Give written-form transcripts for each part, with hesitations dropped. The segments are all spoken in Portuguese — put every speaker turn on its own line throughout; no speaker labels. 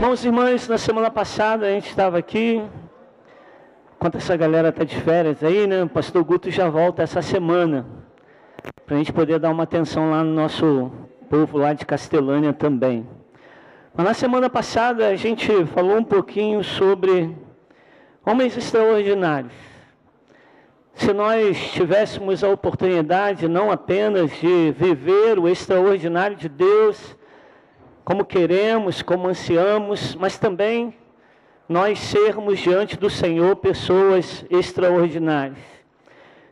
Irmãos e irmãs, na semana passada a gente estava aqui, enquanto essa galera está de férias aí, né? O pastor Guto já volta essa semana, para a gente poder dar uma atenção lá no nosso povo lá de Castelânia também. Mas na semana passada a gente falou um pouquinho sobre homens extraordinários. Se nós tivéssemos a oportunidade não apenas de viver o extraordinário de Deus, como queremos, como ansiamos, mas também nós sermos diante do Senhor pessoas extraordinárias.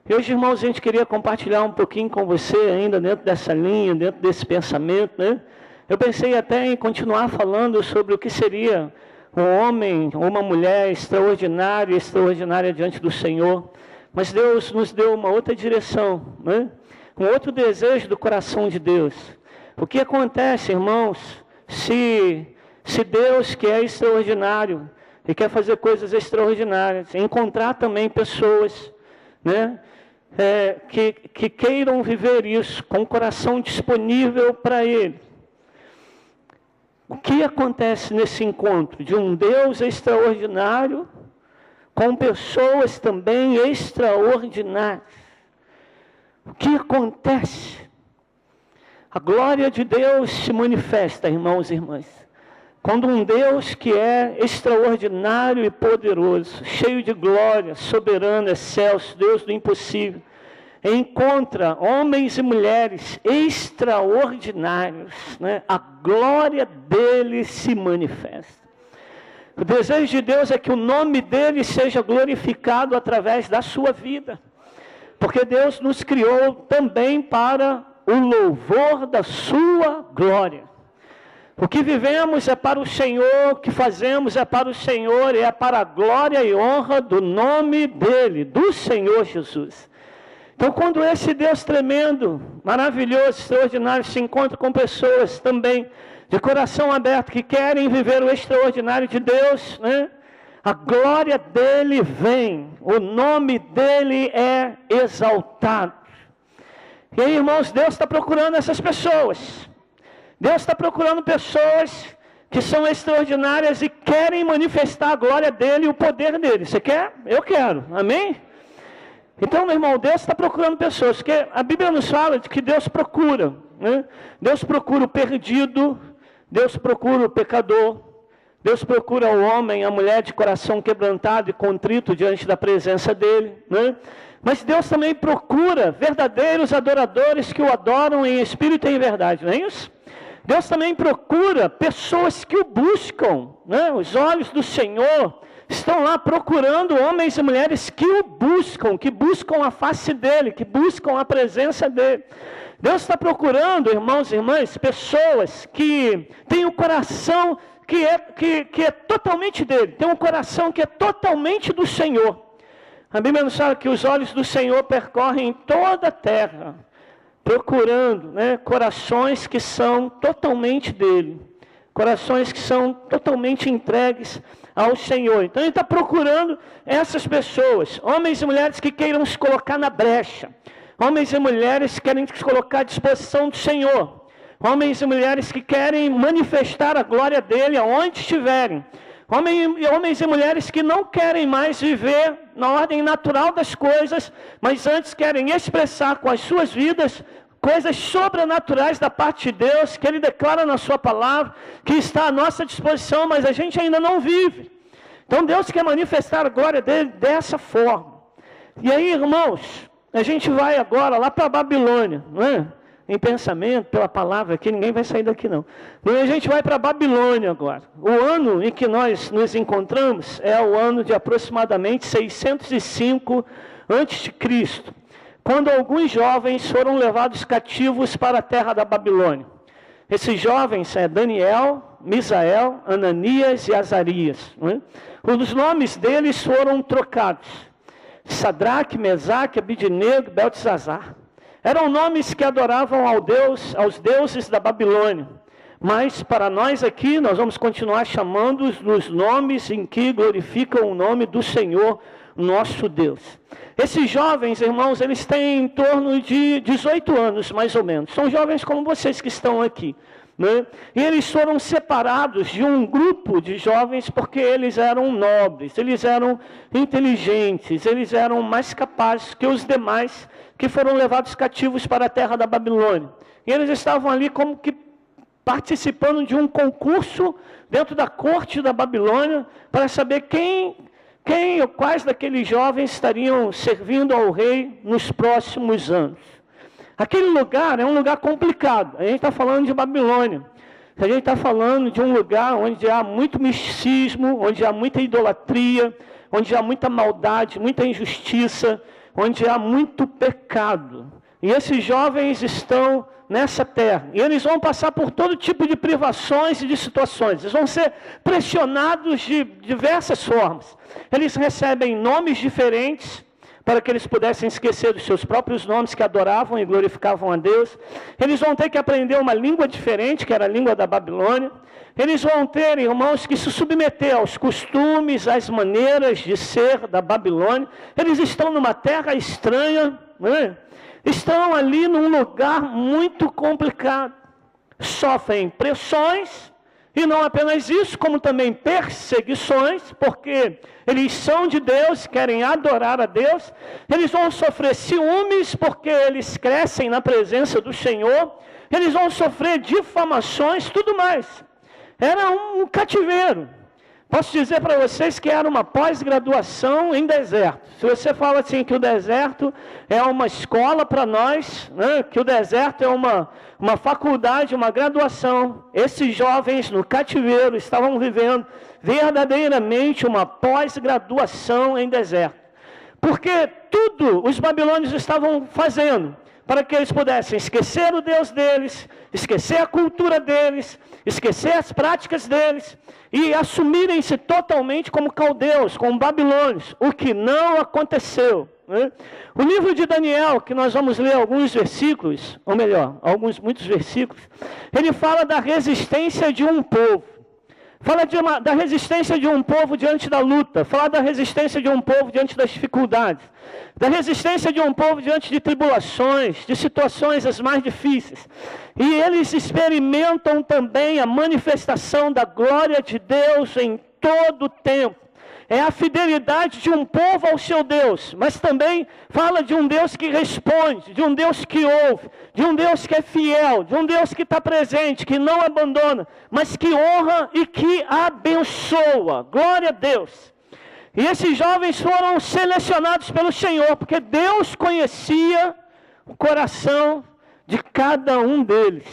E hoje, irmãos, a gente queria compartilhar um pouquinho com você, ainda dentro dessa linha, dentro desse pensamento, né? Eu pensei até em continuar falando sobre o que seria um homem ou uma mulher extraordinária diante do Senhor. Mas Deus nos deu uma outra direção, né? Um outro desejo do coração de Deus. O que acontece, irmãos, se Deus, que é extraordinário e quer fazer coisas extraordinárias, encontrar também pessoas, né, que queiram viver isso com o coração disponível para Ele. O que acontece nesse encontro de um Deus extraordinário com pessoas também extraordinárias? O que acontece? A glória de Deus se manifesta, irmãos e irmãs, quando um Deus que é extraordinário e poderoso, cheio de glória, soberano, excelso, Deus do impossível, encontra homens e mulheres extraordinários, né? A glória dele se manifesta. O desejo de Deus é que o nome dele seja glorificado através da sua vida, porque Deus nos criou também para o louvor da sua glória. O que vivemos é para o Senhor, o que fazemos é para o Senhor, e é para a glória e honra do nome dele, do Senhor Jesus. Então, quando esse Deus tremendo, maravilhoso, extraordinário, se encontra com pessoas também de coração aberto, que querem viver o extraordinário de Deus, né? A glória dele vem, o nome dele é exaltado. E aí, irmãos, Deus está procurando essas pessoas. Deus está procurando pessoas que são extraordinárias e querem manifestar a glória dele e o poder dele. Você quer? Eu quero. Amém? Então, meu irmão, Deus está procurando pessoas, porque a Bíblia nos fala de que Deus procura, né? Deus procura o perdido, Deus procura o pecador, Deus procura o homem, a mulher de coração quebrantado e contrito diante da presença dele, né? Mas Deus também procura verdadeiros adoradores que o adoram em espírito e em verdade, não é isso? Deus também procura pessoas que o buscam, né? Os olhos do Senhor estão lá procurando homens e mulheres que o buscam, que buscam a face dele, que buscam a presença dele. Deus está procurando, irmãos e irmãs, pessoas que têm um coração que é totalmente dele, tem um coração que é totalmente do Senhor. A Bíblia nos fala que os olhos do Senhor percorrem toda a terra, procurando, né, corações que são totalmente dele, corações que são totalmente entregues ao Senhor. Então Ele está procurando essas pessoas, homens e mulheres que queiram se colocar na brecha, homens e mulheres que querem se colocar à disposição do Senhor, homens e mulheres que querem manifestar a glória dele aonde estiverem, homens e mulheres que não querem mais viver na ordem natural das coisas, mas antes querem expressar com as suas vidas coisas sobrenaturais da parte de Deus, que Ele declara na sua palavra, que está à nossa disposição, mas a gente ainda não vive. Então Deus quer manifestar a glória dele dessa forma. E aí, irmãos, a gente vai agora lá para a Babilônia, não é? Em pensamento, pela palavra aqui, ninguém vai sair daqui não. Mas a gente vai para a Babilônia agora. O ano em que nós nos encontramos é o ano de aproximadamente 605 a.C., quando alguns jovens foram levados cativos para a terra da Babilônia. Esses jovens é Daniel, Misael, Ananias e Azarias, né? Os nomes deles foram trocados. Sadraque, Mesaque, Abidnego, Beltesazar. Eram nomes que adoravam aos deuses da Babilônia. Mas para nós aqui, nós vamos continuar chamando-os nos nomes em que glorificam o nome do Senhor, nosso Deus. Esses jovens, irmãos, eles têm em torno de 18 anos, mais ou menos. São jovens como vocês que estão aqui, né? E eles foram separados de um grupo de jovens porque eles eram nobres, eles eram inteligentes, eles eram mais capazes que os demais que foram levados cativos para a terra da Babilônia. E eles estavam ali como que participando de um concurso dentro da corte da Babilônia para saber quem ou quais daqueles jovens estariam servindo ao rei nos próximos anos. Aquele lugar é um lugar complicado. A gente está falando de Babilônia. A gente está falando de um lugar onde há muito misticismo, onde há muita idolatria, onde há muita maldade, muita injustiça, onde há muito pecado. E esses jovens estão nessa terra. E eles vão passar por todo tipo de privações e de situações. Eles vão ser pressionados de diversas formas. Eles recebem nomes diferentes, para que eles pudessem esquecer dos seus próprios nomes que adoravam e glorificavam a Deus. Eles vão ter que aprender uma língua diferente, que era a língua da Babilônia. Eles vão ter, irmãos, que se submeter aos costumes, às maneiras de ser da Babilônia. Eles estão numa terra estranha, né? Estão ali num lugar muito complicado. Sofrem pressões, e não apenas isso, como também perseguições, porque eles são de Deus, querem adorar a Deus. Eles vão sofrer ciúmes, porque eles crescem na presença do Senhor. Eles vão sofrer difamações, tudo mais. Era um cativeiro. Posso dizer para vocês que era uma pós-graduação em deserto. Se você fala assim que o deserto é uma escola para nós, né, que o deserto é uma faculdade, uma graduação, esses jovens no cativeiro estavam vivendo verdadeiramente uma pós-graduação em deserto. Porque tudo os babilônios estavam fazendo para que eles pudessem esquecer o Deus deles, esquecer a cultura deles, esquecer as práticas deles e assumirem-se totalmente como caldeus, como babilônios, o que não aconteceu, né? O livro de Daniel, que nós vamos ler alguns versículos, ou melhor, muitos versículos, ele fala da resistência de um povo. Fala da resistência de um povo diante da luta. Fala da resistência de um povo diante das dificuldades. Da resistência de um povo diante de tribulações, de situações as mais difíceis. E eles experimentam também a manifestação da glória de Deus em todo o tempo. É a fidelidade de um povo ao seu Deus, mas também fala de um Deus que responde, de um Deus que ouve, de um Deus que é fiel, de um Deus que está presente, que não abandona, mas que honra e que abençoa. Glória a Deus. E esses jovens foram selecionados pelo Senhor, porque Deus conhecia o coração de cada um deles.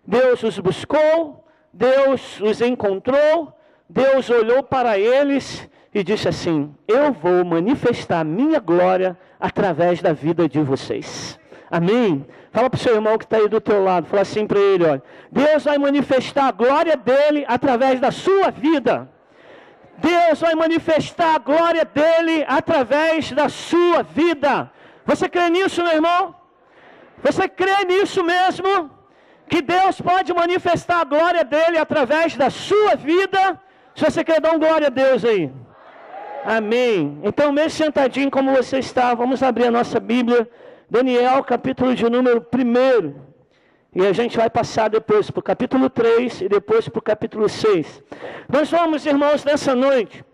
Deus os buscou, Deus os encontrou, Deus olhou para eles e disse assim: eu vou manifestar a minha glória através da vida de vocês. Amém? Fala para o seu irmão que está aí do teu lado, fala assim para ele, olha, Deus vai manifestar a glória dele através da sua vida. Deus vai manifestar a glória dele através da sua vida. Você crê nisso, meu irmão? Você crê nisso mesmo? Que Deus pode manifestar a glória dele através da sua vida? Se você quer dar um glória a Deus aí. Amém. Então, mesmo sentadinho como você está, vamos abrir a nossa Bíblia. Daniel, capítulo de número 1. E a gente vai passar depois para o capítulo 3 e depois para o capítulo 6. Nós vamos, irmãos, nessa noite,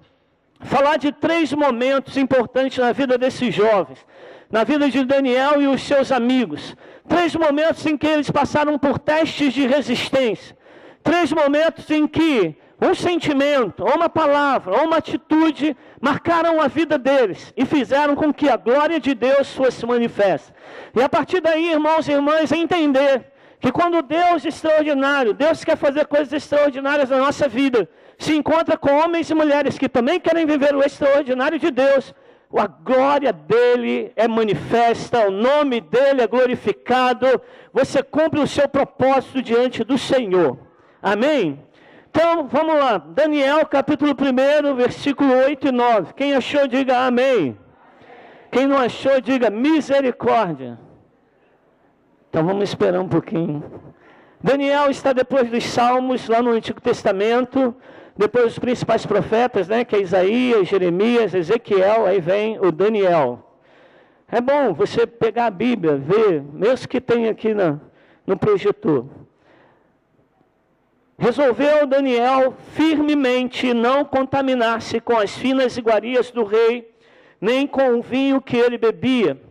falar de 3 momentos importantes na vida desses jovens. Na vida de Daniel e os seus amigos. 3 momentos em que eles passaram por testes de resistência. 3 momentos em que um sentimento, ou uma palavra, ou uma atitude marcaram a vida deles e fizeram com que a glória de Deus fosse manifesta. E a partir daí, irmãos e irmãs, entender que quando Deus extraordinário, Deus quer fazer coisas extraordinárias na nossa vida, se encontra com homens e mulheres que também querem viver o extraordinário de Deus, a glória dele é manifesta, o nome dele é glorificado, você cumpre o seu propósito diante do Senhor. Amém? Então, vamos lá. Daniel, capítulo 1, versículo 8 e 9. Quem achou, diga amém. Quem não achou, diga misericórdia. Então, vamos esperar um pouquinho. Daniel está depois dos Salmos, lá no Antigo Testamento. Depois os principais profetas, né, que é Isaías, Jeremias, Ezequiel, aí vem o Daniel. É bom você pegar a Bíblia, ver, mesmo que tenha aqui no projetor. Resolveu Daniel firmemente não contaminar-se com as finas iguarias do rei, nem com o vinho que ele bebia.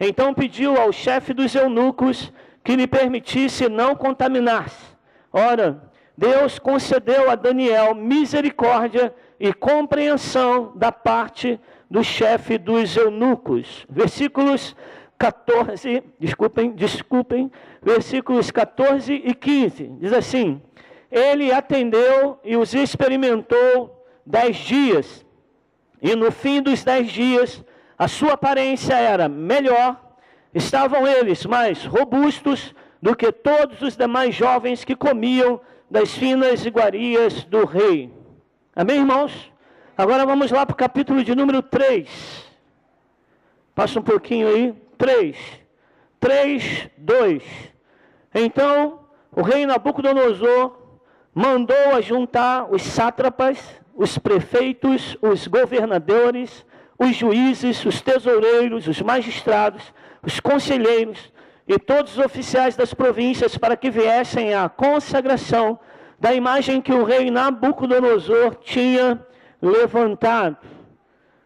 Então pediu ao chefe dos eunucos que lhe permitisse não contaminar-se. Ora, Deus concedeu a Daniel misericórdia e compreensão da parte do chefe dos eunucos. Versículos 14, desculpem, versículos 14 e 15, diz assim: ele atendeu e os experimentou 10 dias, e no fim dos 10 dias, a sua aparência era melhor, estavam eles mais robustos do que todos os demais jovens que comiam das finas iguarias do rei. Amém, irmãos? Agora vamos lá para o capítulo de número 3. Passa um pouquinho aí. 3, 2. Então, o rei Nabucodonosor mandou ajuntar os sátrapas, os prefeitos, os governadores, os juízes, os tesoureiros, os magistrados, os conselheiros e todos os oficiais das províncias para que viessem à consagração da imagem que o rei Nabucodonosor tinha levantado.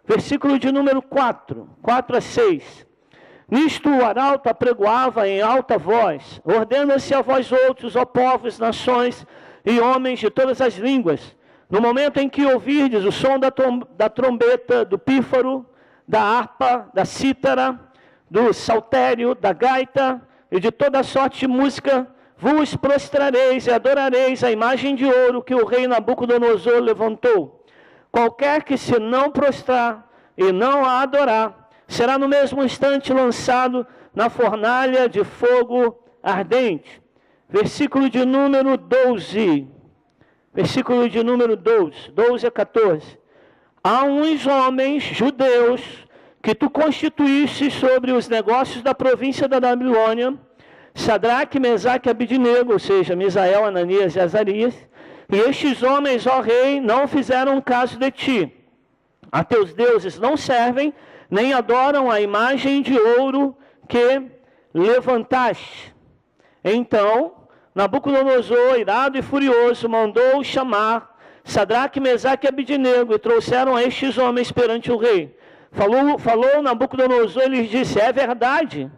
Versículo de número 4 a 6. Nisto o arauto apregoava em alta voz: ordena-se a vós outros, ó povos, nações e homens de todas as línguas, no momento em que ouvirdes o som da trombeta, do pífaro, da harpa, da cítara, do saltério, da gaita e de toda sorte de música, vos prostrareis e adorareis a imagem de ouro que o rei Nabucodonosor levantou. Qualquer que se não prostrar e não a adorar, será no mesmo instante lançado na fornalha de fogo ardente. Versículo de número 12. Versículo de número 12 a 14. Há uns homens judeus que tu constituíste sobre os negócios da província da Babilônia, Sadraque, Mesaque e Abidnego, ou seja, Misael, Ananias e Azarias, e estes homens, ó rei, não fizeram caso de ti. A teus deuses não servem, nem adoram a imagem de ouro que levantaste. Então, Nabucodonosor, irado e furioso, mandou chamar Sadraque, Mesaque e Abidnego, e trouxeram a estes homens perante o rei. Falou Nabucodonosor e lhes disse: é verdade,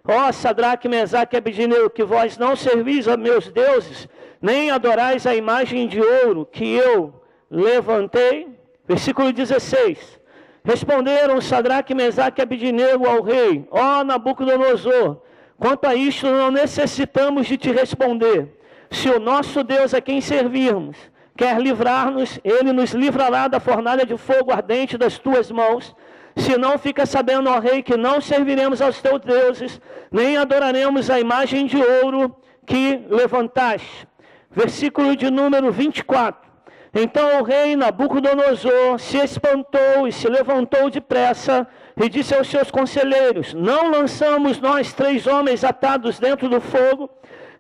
ó Sadraque, Mesaque e Abidnego, que vós não servis a meus deuses, nem adorais a imagem de ouro que eu levantei? Versículo 16. Responderam Sadraque, Mesaque e Abidnego ao rei: ó Nabucodonosor, quanto a isto não necessitamos de te responder. Se o nosso Deus a quem servirmos quer livrar-nos, ele nos livrará da fornalha de fogo ardente das tuas mãos. Se não, fica sabendo, ó rei, que não serviremos aos teus deuses, nem adoraremos a imagem de ouro que levantaste. Versículo de número 24. Então o rei Nabucodonosor se espantou e se levantou depressa e disse aos seus conselheiros: não lançamos nós 3 homens atados dentro do fogo?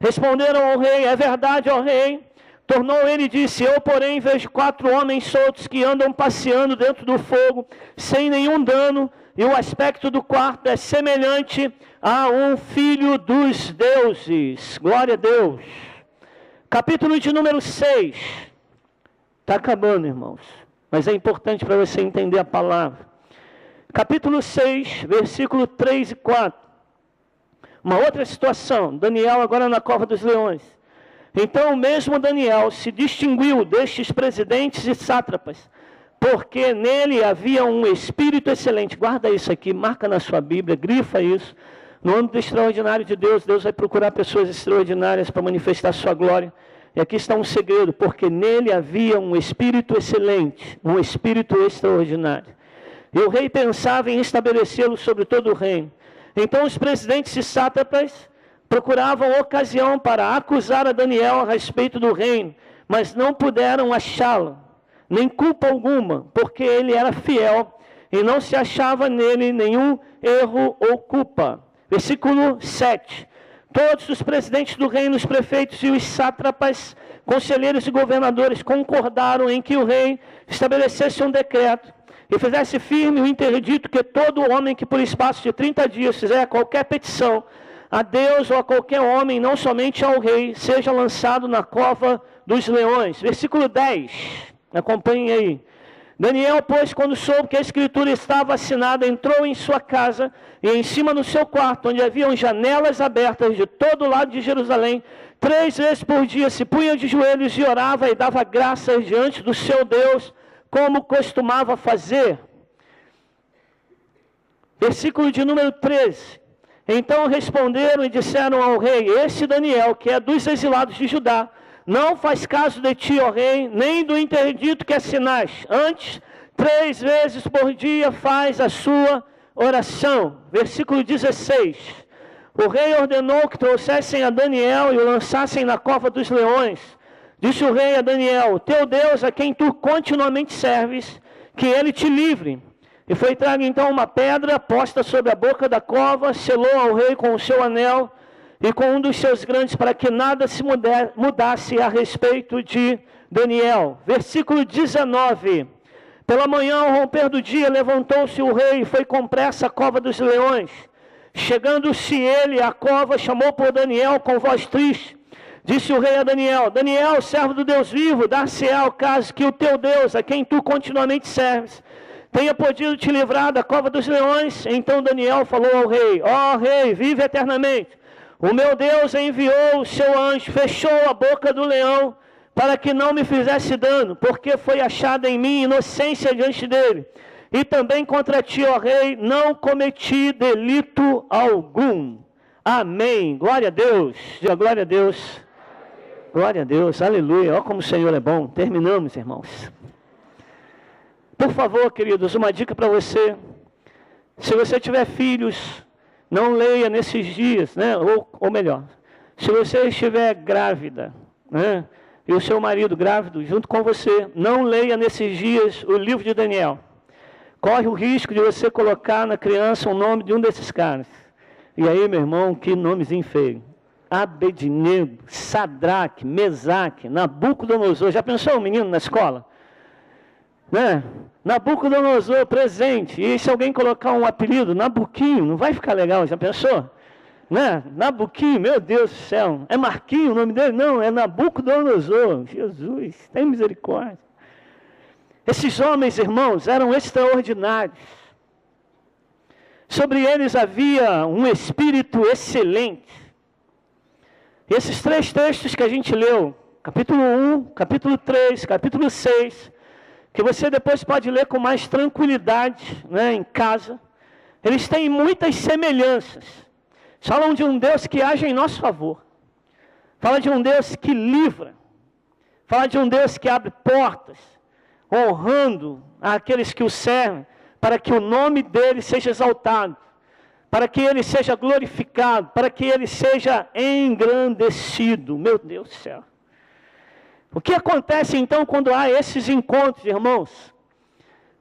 Responderam ao rei: é verdade, ó rei. Tornou ele e disse: eu, porém, vejo 4 homens soltos que andam passeando dentro do fogo, sem nenhum dano, e o aspecto do quarto é semelhante a um filho dos deuses. Glória a Deus. Capítulo de número 6. Está acabando, irmãos, mas é importante para você entender a palavra. Capítulo 6, versículo 3 e 4. Uma outra situação, Daniel agora na cova dos leões. Então o mesmo Daniel se distinguiu destes presidentes e sátrapas, porque nele havia um espírito excelente. Guarda isso aqui, marca na sua Bíblia, grifa isso. No âmbito extraordinário de Deus, Deus vai procurar pessoas extraordinárias para manifestar a sua glória. E aqui está um segredo, porque nele havia um espírito excelente, um espírito extraordinário. E o rei pensava em estabelecê-lo sobre todo o reino. Então os presidentes e sátrapas procuravam ocasião para acusar a Daniel a respeito do reino, mas não puderam achá-lo, nem culpa alguma, porque ele era fiel e não se achava nele nenhum erro ou culpa. Versículo 7. Todos os presidentes do reino, os prefeitos e os sátrapas, conselheiros e governadores concordaram em que o rei estabelecesse um decreto e fizesse firme o interdito que todo homem que por espaço de 30 dias fizer qualquer petição a Deus ou a qualquer homem, não somente ao rei, seja lançado na cova dos leões. Versículo 10, acompanhem aí. Daniel, pois, quando soube que a escritura estava assinada, entrou em sua casa e em cima do seu quarto, onde haviam janelas abertas de todo lado de Jerusalém, 3 vezes por dia se punha de joelhos e orava e dava graças diante do seu Deus, como costumava fazer. Versículo de número 13. Então responderam e disseram ao rei: esse Daniel, que é dos exilados de Judá, não faz caso de ti, ó rei, nem do interdito que assinaste. Antes, 3 vezes por dia faz a sua oração. Versículo 16. O rei ordenou que trouxessem a Daniel e o lançassem na cova dos leões. Disse o rei a Daniel: teu Deus, a quem tu continuamente serves, que ele te livre. E foi traga então uma pedra posta sobre a boca da cova, selou ao rei com o seu anel e com um dos seus grandes, para que nada se mudasse a respeito de Daniel. Versículo 19. Pela manhã, ao romper do dia, levantou-se o rei e foi com pressa à cova dos leões. Chegando-se ele à cova, chamou por Daniel com voz triste. Disse o rei a Daniel: Daniel, servo do Deus vivo, dar-se-á o caso que o teu Deus, a quem tu continuamente serves, tenha podido te livrar da cova dos leões. Então Daniel falou ao rei: ó rei, vive eternamente. O meu Deus enviou o seu anjo, fechou a boca do leão, para que não me fizesse dano, porque foi achada em mim inocência diante dele. E também contra ti, ó rei, não cometi delito algum. Amém. Glória a Deus. Diga glória a Deus. Glória a Deus. Aleluia. Olha como o Senhor é bom. Terminamos, irmãos. Por favor, queridos, uma dica para você. Se você tiver filhos, não leia nesses dias, né? Ou melhor, se você estiver grávida, né? E o seu marido grávido junto com você, não leia nesses dias o livro de Daniel. Corre o risco de você colocar na criança o nome de um desses caras. E aí, meu irmão, que nomezinho feio. Abednego, Sadraque, Mesaque, Nabucodonosor. Já pensou um menino na escola? Né? Nabucodonosor, presente. E se alguém colocar um apelido, Nabuquinho, não vai ficar legal, já pensou? Né? Nabuquinho, meu Deus do céu. É Marquinho o nome dele? Não, é Nabucodonosor. Jesus, tem misericórdia. Esses homens, irmãos, eram extraordinários. Sobre eles havia um espírito excelente. Esses 3 textos que a gente leu, capítulo 1, capítulo 3, capítulo 6, que você depois pode ler com mais tranquilidade, né, em casa, eles têm muitas semelhanças. Falam de um Deus que age em nosso favor. Fala de um Deus que livra. Fala de um Deus que abre portas, honrando aqueles que o servem, para que o nome dele seja exaltado, para que ele seja glorificado, para que ele seja engrandecido. Meu Deus do céu. O que acontece então quando há esses encontros, irmãos?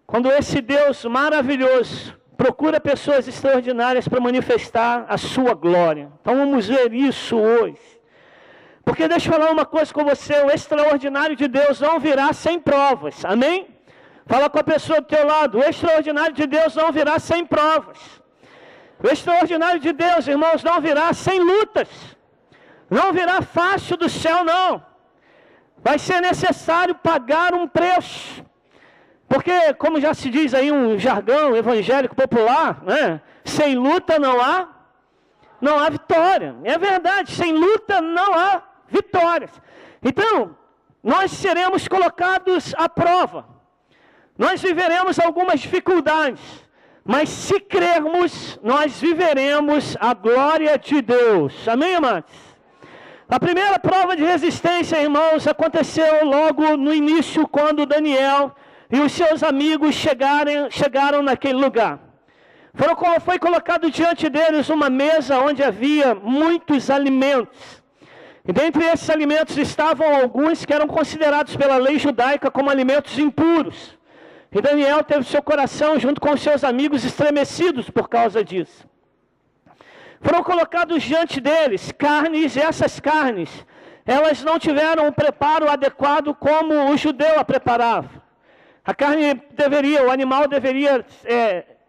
Quando esse Deus maravilhoso procura pessoas extraordinárias para manifestar a sua glória. Então vamos ver isso hoje. Porque deixa eu falar uma coisa com você, o extraordinário de Deus não virá sem provas, amém? Fala com a pessoa do teu lado, o extraordinário de Deus não virá sem provas. O extraordinário de Deus, irmãos, não virá sem lutas. Não virá fácil do céu, não. Vai ser necessário pagar um preço. Porque, como já se diz aí um jargão evangélico popular, né? Sem luta não há vitória. É verdade, sem luta não há vitórias. Então, nós seremos colocados à prova. Nós viveremos algumas dificuldades. Mas se crermos, nós viveremos a glória de Deus. Amém, amados? A primeira prova de resistência, irmãos, aconteceu logo no início, quando Daniel e os seus amigos chegaram naquele lugar. Foi colocado diante deles uma mesa onde havia muitos alimentos. E dentre esses alimentos estavam alguns que eram considerados pela lei judaica como alimentos impuros. E Daniel teve seu coração, junto com os seus amigos, estremecidos por causa disso. Foram colocados diante deles carnes, e essas carnes, elas não tiveram um preparo adequado como o judeu a preparava. A carne deveria, o animal deveria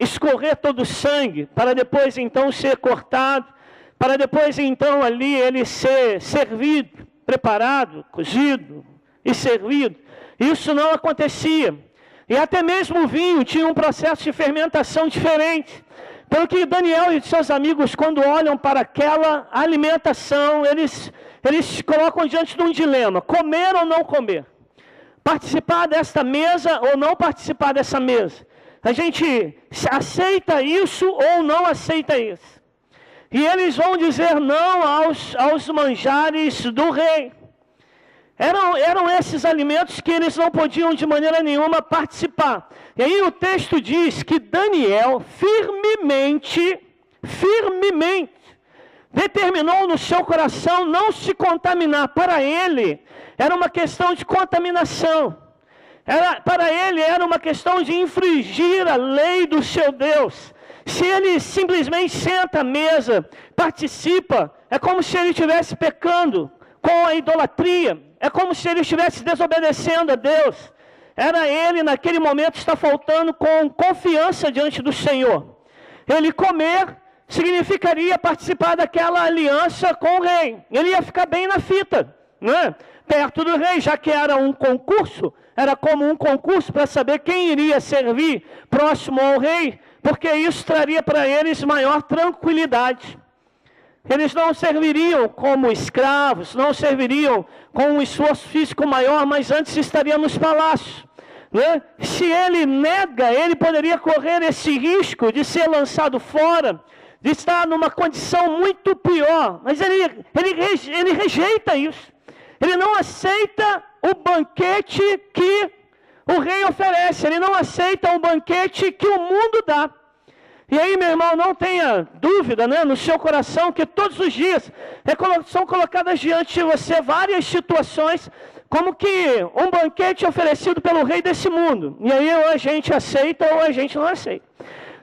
escorrer todo o sangue, para depois então ser cortado, para depois então ali ele ser servido, preparado, cozido e servido. Isso não acontecia. E até mesmo o vinho tinha um processo de fermentação diferente. Pelo que Daniel e seus amigos, quando olham para aquela alimentação, eles colocam diante de um dilema: comer ou não comer? Participar desta mesa ou não participar dessa mesa? A gente aceita isso ou não aceita isso? E eles vão dizer não aos manjares do rei. Eram esses alimentos que eles não podiam de maneira nenhuma participar. E aí o texto diz que Daniel firmemente, determinou no seu coração não se contaminar. Para ele, era uma questão de contaminação. Para ele, era uma questão de infringir a lei do seu Deus. Se ele simplesmente senta à mesa, participa, é como se ele estivesse pecando com a idolatria. É como se ele estivesse desobedecendo a Deus. Era ele, naquele momento, está faltando com confiança diante do Senhor. Ele comer significaria participar daquela aliança com o rei. Ele ia ficar bem na fita, né? Perto do rei, já que era um concurso. Era como um concurso para saber quem iria servir próximo ao rei, porque isso traria para eles maior tranquilidade. Eles não serviriam como escravos, não serviriam com um esforço físico maior, mas antes estariam nos palácios, né? Se ele nega, ele poderia correr esse risco de ser lançado fora, de estar numa condição muito pior. Mas ele rejeita isso. Ele não aceita o banquete que o rei oferece. Ele não aceita o banquete que o mundo dá. E aí, meu irmão, não tenha dúvida, né, no seu coração, que todos os dias são colocadas diante de você várias situações, como que um banquete oferecido pelo rei desse mundo. E aí ou a gente aceita ou a gente não aceita.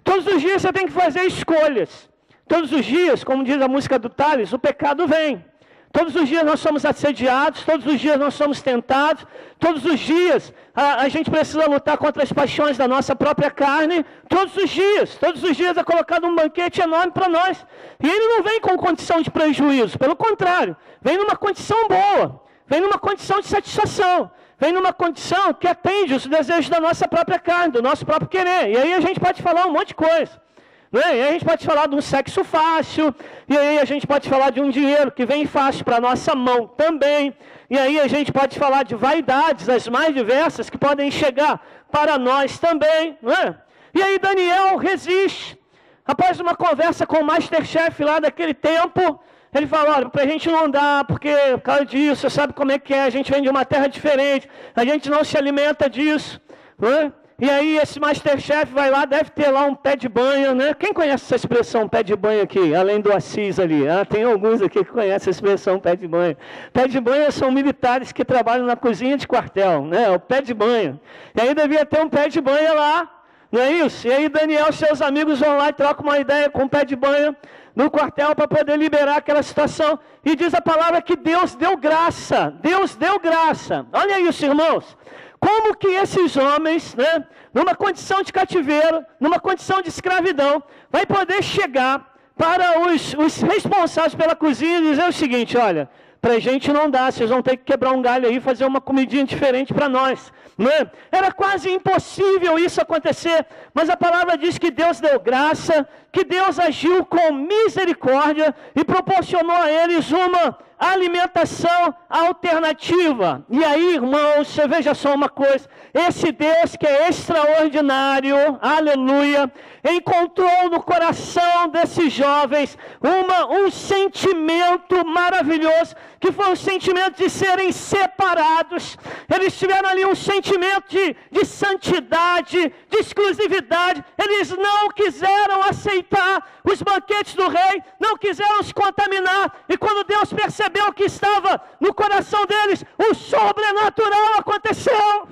Todos os dias você tem que fazer escolhas. Todos os dias, como diz a música do Tales, o pecado vem. Todos os dias nós somos assediados, todos os dias nós somos tentados, todos os dias a gente precisa lutar contra as paixões da nossa própria carne, todos os dias é colocado um banquete enorme para nós. E ele não vem com condição de prejuízo, pelo contrário, vem numa condição boa, vem numa condição de satisfação, vem numa condição que atende os desejos da nossa própria carne, do nosso próprio querer. E aí a gente pode falar um monte de coisa. E aí a gente pode falar de um sexo fácil, e aí a gente pode falar de um dinheiro que vem fácil para a nossa mão também, e aí a gente pode falar de vaidades, as mais diversas, que podem chegar para nós também, não é? E aí Daniel resiste. Após uma conversa com o Masterchef lá daquele tempo, ele fala: olha, para a gente não dá, porque por causa disso, você sabe como é que é, a gente vem de uma terra diferente, a gente não se alimenta disso, não é? E aí esse Masterchef vai lá, deve ter lá um pé de banha, né? Quem conhece essa expressão pé de banha aqui, além do Assis ali? Tem alguns aqui que conhecem a expressão pé de banha. Pé de banha são militares que trabalham na cozinha de quartel, né? O pé de banha. E aí devia ter um pé de banha lá, não é isso? E aí Daniel e seus amigos vão lá e trocam uma ideia com o pé de banha no quartel para poder liberar aquela situação. E diz a palavra que Deus deu graça. Deus deu graça. Olha isso, irmãos. Como que esses homens, né, numa condição de cativeiro, numa condição de escravidão, vai poder chegar para os responsáveis pela cozinha e dizer o seguinte: olha, para a gente não dá, vocês vão ter que quebrar um galho aí e fazer uma comidinha diferente para nós. Né? Era quase impossível isso acontecer, mas a palavra diz que Deus deu graça, que Deus agiu com misericórdia e proporcionou a eles uma alimentação alternativa. E aí, irmãos, você veja só uma coisa: esse Deus que é extraordinário, aleluia, encontrou no coração desses jovens um sentimento maravilhoso, que foi o sentimento de serem separados. Eles tiveram ali um sentimento de santidade, de exclusividade. Eles não quiseram aceitar os banquetes do rei, não quiseram se contaminar, e quando Deus percebeu o que estava no coração deles, o sobrenatural aconteceu.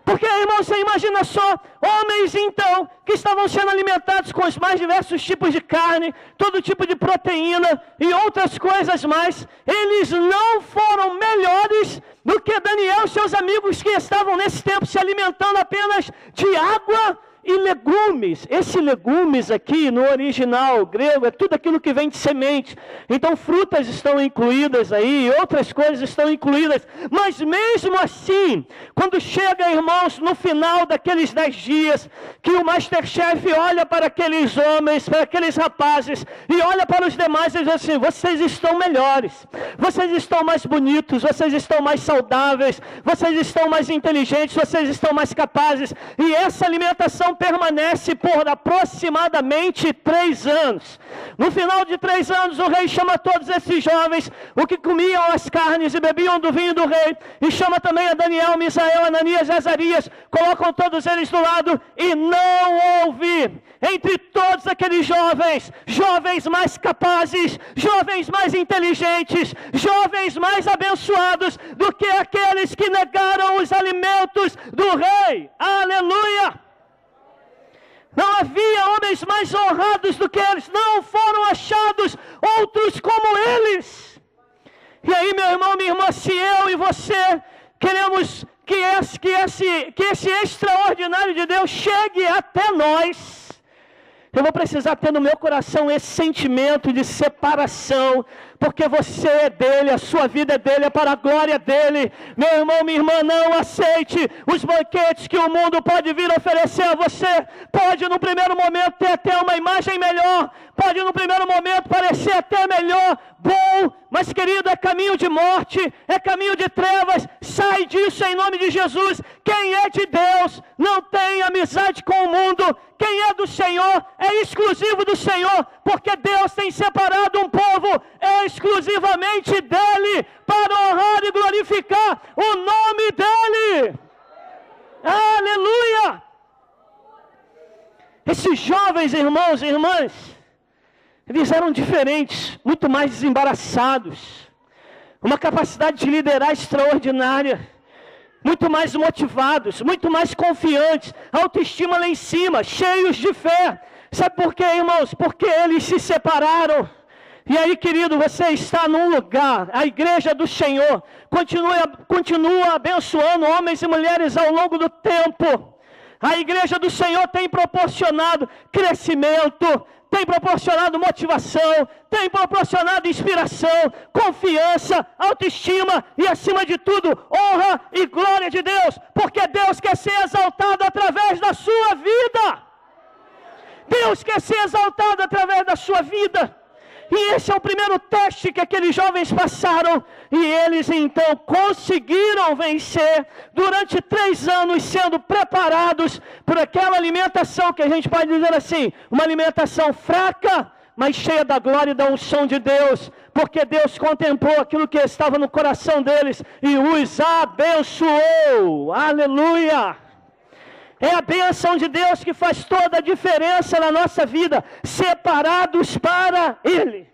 Porque, irmão, você imagina só, homens então, que estavam sendo alimentados com os mais diversos tipos de carne, todo tipo de proteína e outras coisas mais, eles não foram melhores do que Daniel e seus amigos que estavam nesse tempo se alimentando apenas de água e legumes. Esse legumes aqui no original grego é tudo aquilo que vem de semente. Então frutas estão incluídas aí, outras coisas estão incluídas. Mas mesmo assim, quando chega, irmãos, no final daqueles 10 dias, que o Masterchef olha para aqueles homens, para aqueles rapazes, e olha para os demais e diz assim: vocês estão melhores, vocês estão mais bonitos, vocês estão mais saudáveis, vocês estão mais inteligentes, vocês estão mais capazes. E essa alimentação permanece por aproximadamente 3 anos. No final de 3 anos, o rei chama todos esses jovens, o que comiam as carnes e bebiam do vinho do rei, e chama também a Daniel, Misael, Ananias e Azarias, colocam todos eles do lado, e não houve entre todos aqueles jovens, jovens mais capazes, jovens mais inteligentes, jovens mais abençoados do que aqueles que negaram os alimentos do rei. Aleluia! Não havia homens mais honrados do que eles, não foram achados outros como eles. E aí, meu irmão, minha irmã, se eu e você queremos que esse extraordinário de Deus chegue até nós, eu vou precisar ter no meu coração esse sentimento de separação, porque você é dele, a sua vida é dele, é para a glória dele. Meu irmão, minha irmã, não aceite os banquetes que o mundo pode vir oferecer a você. Pode no primeiro momento ter até uma imagem melhor, pode no primeiro momento parecer até melhor, bom, mas querido, é caminho de morte, é caminho de trevas. Sai disso em nome de Jesus. Quem é de Deus não tem amizade com o mundo. Quem é do Senhor é exclusivo do Senhor, porque Deus tem separado um povo exclusivamente dele, para honrar e glorificar o nome dele. Aleluia! Esses jovens irmãos e irmãs, eles eram diferentes, muito mais desembaraçados, uma capacidade de liderar extraordinária, muito mais motivados, muito mais confiantes, autoestima lá em cima, cheios de fé. Sabe por quê, irmãos? Porque eles se separaram. E aí, querido, você está num lugar, a igreja do Senhor continua abençoando homens e mulheres ao longo do tempo. A igreja do Senhor tem proporcionado crescimento, tem proporcionado motivação, tem proporcionado inspiração, confiança, autoestima e, acima de tudo, honra e glória de Deus, porque Deus quer ser exaltado através da sua vida. Deus quer ser exaltado através da sua vida. E esse é o primeiro teste que aqueles jovens passaram, e eles então conseguiram vencer durante 3 anos, sendo preparados por aquela alimentação que a gente pode dizer assim, uma alimentação fraca, mas cheia da glória e da unção de Deus, porque Deus contemplou aquilo que estava no coração deles e os abençoou. Aleluia! É a bênção de Deus que faz toda a diferença na nossa vida, separados para Ele.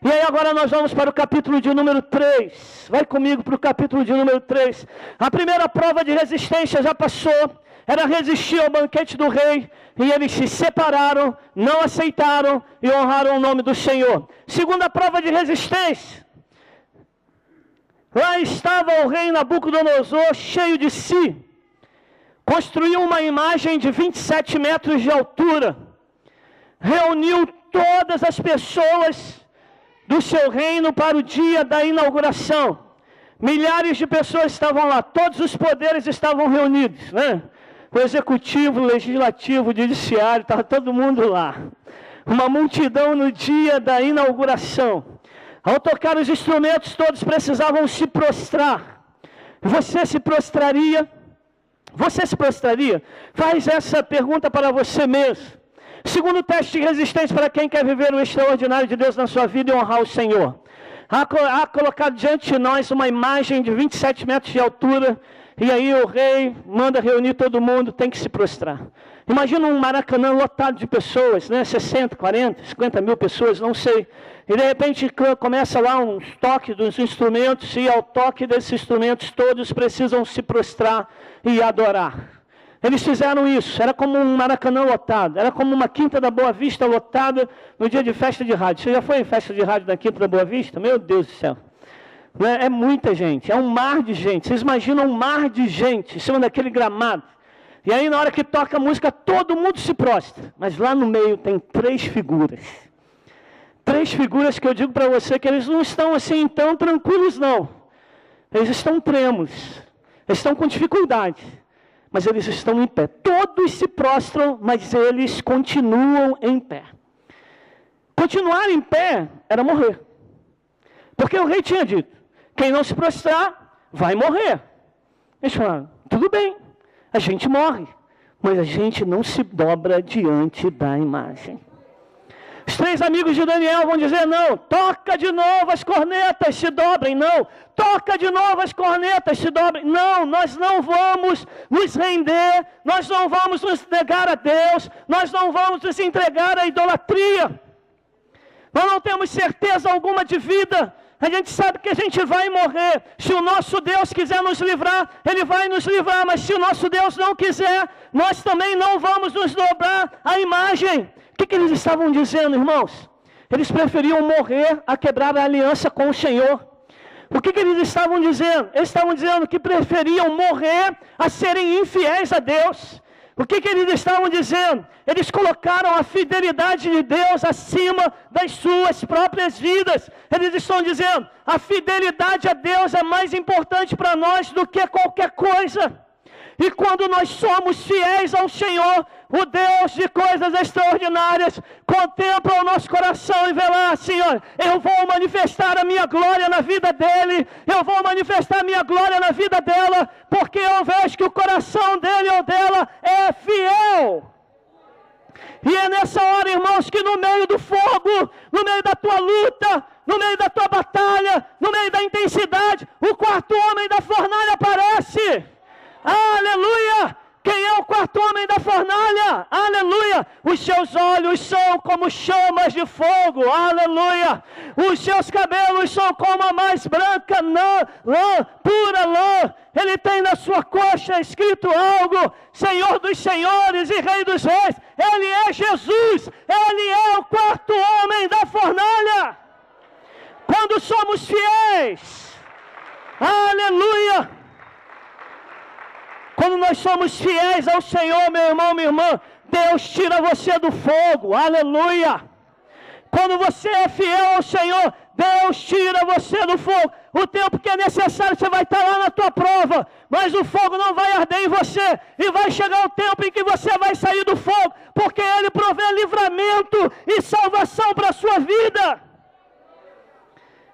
E aí agora nós vamos para o capítulo de número 3. Vai comigo para o capítulo de número 3. A primeira prova de resistência já passou, era resistir ao banquete do rei, e eles se separaram, não aceitaram e honraram o nome do Senhor. Segunda prova de resistência. Lá estava o rei Nabucodonosor, cheio de si. Construiu uma imagem de 27 metros de altura, reuniu todas as pessoas do seu reino para o dia da inauguração. Milhares de pessoas estavam lá, todos os poderes estavam reunidos, né? O executivo, o legislativo, o judiciário, estava todo mundo lá. Uma multidão no dia da inauguração. Ao tocar os instrumentos, todos precisavam se prostrar. Você se prostraria? Você se prostraria? Faz essa pergunta para você mesmo. Segundo teste de resistência para quem quer viver o extraordinário de Deus na sua vida e honrar o Senhor. Há colocado diante de nós uma imagem de 27 metros de altura, e aí o rei manda reunir todo mundo, tem que se prostrar. Imagina um Maracanã lotado de pessoas, né? 60, 40, 50 mil pessoas, não sei. e de repente começa lá um toque dos instrumentos, e ao toque desses instrumentos todos precisam se prostrar e adorar. Eles fizeram isso, era como um Maracanã lotado, era como uma Quinta da Boa Vista lotada no dia de festa de rádio. Você já foi em festa de rádio da Quinta da Boa Vista? Meu Deus do céu. É muita gente, é um mar de gente. Vocês imaginam um mar de gente em cima daquele gramado. E aí na hora que toca a música, todo mundo se prostra. Mas lá no meio tem 3 figuras. 3 figuras que eu digo para você que eles não estão assim tão tranquilos não. Eles estão trêmulos, eles estão com dificuldade. Mas eles estão em pé. Todos se prostram, mas eles continuam em pé. Continuar em pé era morrer. Porque o rei tinha dito, quem não se prostrar, vai morrer. Eles falaram, tudo bem, a gente morre, mas a gente não se dobra diante da imagem. Os 3 amigos de Daniel vão dizer, não, toca de novo as cornetas, se dobrem, não. Toca de novo as cornetas, se dobrem. Não, nós não vamos nos render, nós não vamos nos negar a Deus, nós não vamos nos entregar à idolatria. Nós não temos certeza alguma de vida. A gente sabe que a gente vai morrer. Se o nosso Deus quiser nos livrar, Ele vai nos livrar. Mas se o nosso Deus não quiser, nós também não vamos nos dobrar à imagem. O que eles estavam dizendo, irmãos? Eles preferiam morrer a quebrar a aliança com o Senhor. O que eles estavam dizendo? Eles estavam dizendo que preferiam morrer a serem infiéis a Deus. O que eles estavam dizendo? Eles colocaram a fidelidade de Deus acima das suas próprias vidas. Eles estão dizendo, a fidelidade a Deus é mais importante para nós do que qualquer coisa. E quando nós somos fiéis ao Senhor, o Deus de coisas extraordinárias contempla o nosso coração e vê lá, Senhor, eu vou manifestar a minha glória na vida dele, eu vou manifestar a minha glória na vida dela, porque eu vejo que o coração dele ou dela é fiel. E é nessa hora, irmãos, que no meio do fogo, no meio da tua luta, no meio da tua batalha, no meio da intensidade, o 4º homem da fornalha aparece. Aleluia! Quem é o 4º homem da fornalha? Aleluia! Os seus olhos são como chamas de fogo. Aleluia! Os seus cabelos são como a mais branca lã, pura lã. Ele tem na sua coxa escrito algo, Senhor dos senhores e Rei dos reis. Ele é Jesus. Ele é o 4º homem da fornalha. Quando somos fiéis. Aleluia! Quando nós somos fiéis ao Senhor, meu irmão, minha irmã, Deus tira você do fogo, aleluia. Quando você é fiel ao Senhor, Deus tira você do fogo. O tempo que é necessário, você vai estar lá na tua prova, mas o fogo não vai arder em você. E vai chegar o tempo em que você vai sair do fogo, porque Ele provê livramento e salvação para a sua vida.